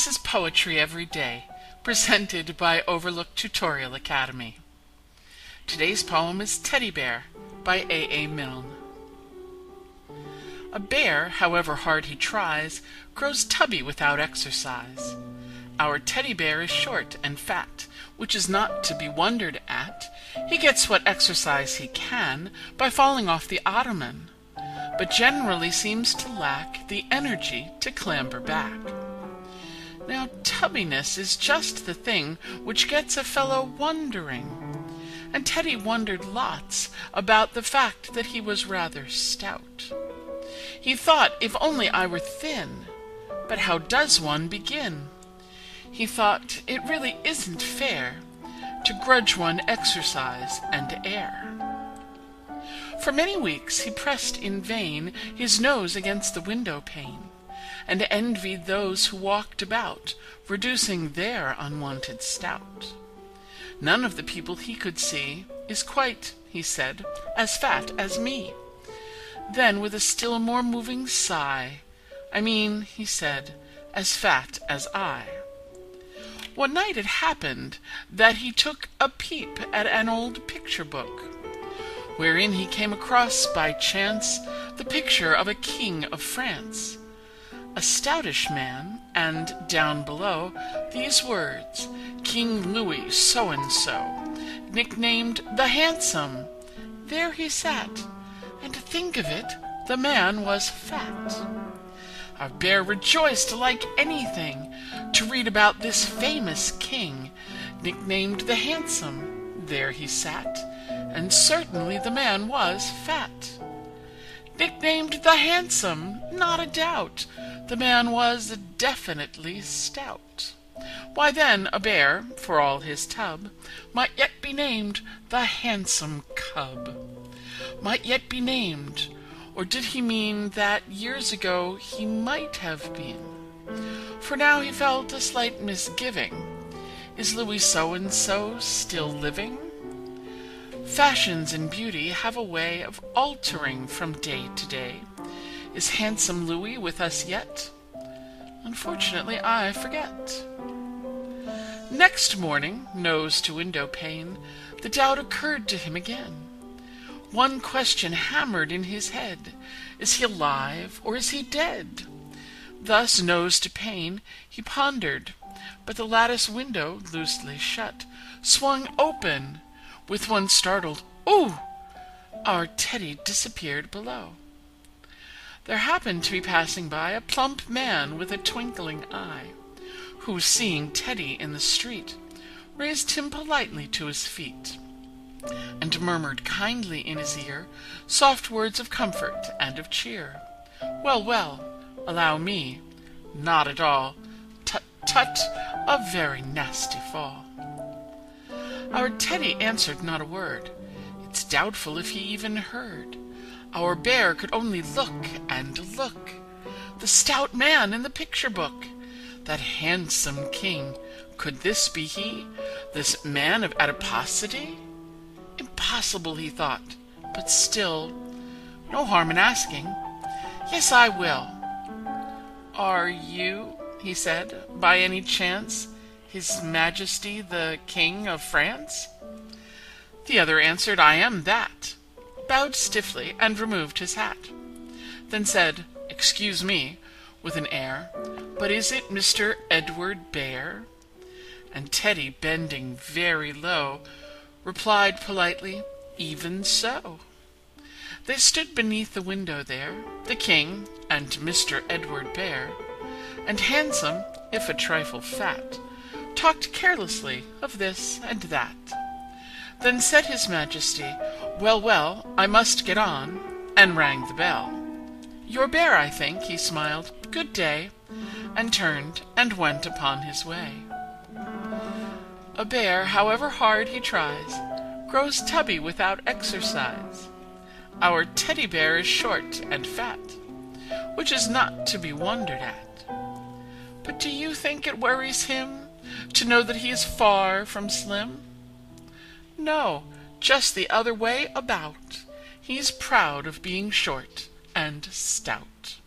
This is Poetry Every Day, presented by Overlook Tutorial Academy. Today's poem is Teddy Bear by A. Milne. A bear, however hard he tries, grows tubby without exercise. Our teddy bear is short and fat, which is not to be wondered at. He gets what exercise he can by falling off the ottoman, but generally seems to lack the energy to clamber back. Now, tubbiness is just the thing which gets a fellow wondering, and Teddy wondered lots about the fact that he was rather stout. He thought, if only I were thin, but how does one begin? He thought, it really isn't fair to grudge one exercise and air. For many weeks he pressed in vain his nose against the window pane, and envied those who walked about, reducing their unwonted stout. None of the people he could see is quite, he said, as fat as me. Then, with a still more moving sigh, I mean, he said, as fat as I. One night it happened that he took a peep at an old picture book, wherein he came across by chance the picture of a king of France, a stoutish man, and down below these words, King Louis so-and-so, nicknamed the Handsome. There he sat, and to think of it, the man was fat. Our bear rejoiced like anything to read about this famous king, nicknamed the Handsome. There he sat, and certainly the man was fat. Nicknamed the Handsome, not a doubt, the man was definitely stout. Why then a bear, for all his tub, might yet be named the Handsome Cub. Might yet be named, or did he mean that years ago he might have been? For now he felt a slight misgiving. Is Louis so-and-so still living? Fashions and beauty have a way of altering from day to day. Is handsome Louis with us yet? Unfortunately, I forget. Next morning, nose to window pane, the doubt occurred to him again. One question hammered in his head, is he alive or is he dead? Thus, nose to pane, he pondered, but the lattice window, loosely shut, swung open. With one startled, "Ooh!" our Teddy disappeared below. There happened to be passing by a plump man with a twinkling eye, who, seeing Teddy in the street, raised him politely to his feet, and murmured kindly in his ear soft words of comfort and of cheer. "Well, well, allow me, not at all, tut, tut, a very nasty fall." Our Teddy answered not a word. It's doubtful if he even heard. Our bear could only look and look. The stout man in the picture book, that handsome king, could this be he, this man of adiposity? Impossible, he thought, but still, no harm in asking. "Yes, I will." "Are you," he said, "by any chance, His Majesty the King of France?" The other answered, "I am that," bowed stiffly, and removed his hat. Then said, "Excuse me," with an air, "but is it Mr. Edward Bear?" And Teddy, bending very low, replied politely, "Even so." They stood beneath the window there, the king and Mr. Edward Bear, and handsome, if a trifle fat, talked carelessly of this and that. Then said his Majesty, "Well, well, I must get on," and rang the bell. "Your bear, I think," he smiled, "good day," and turned and went upon his way. A bear, however hard he tries, grows tubby without exercise. Our teddy bear is short and fat, which is not to be wondered at. But do you think it worries him to know that he is far from slim? No, just the other way about. He's proud of being short and stout.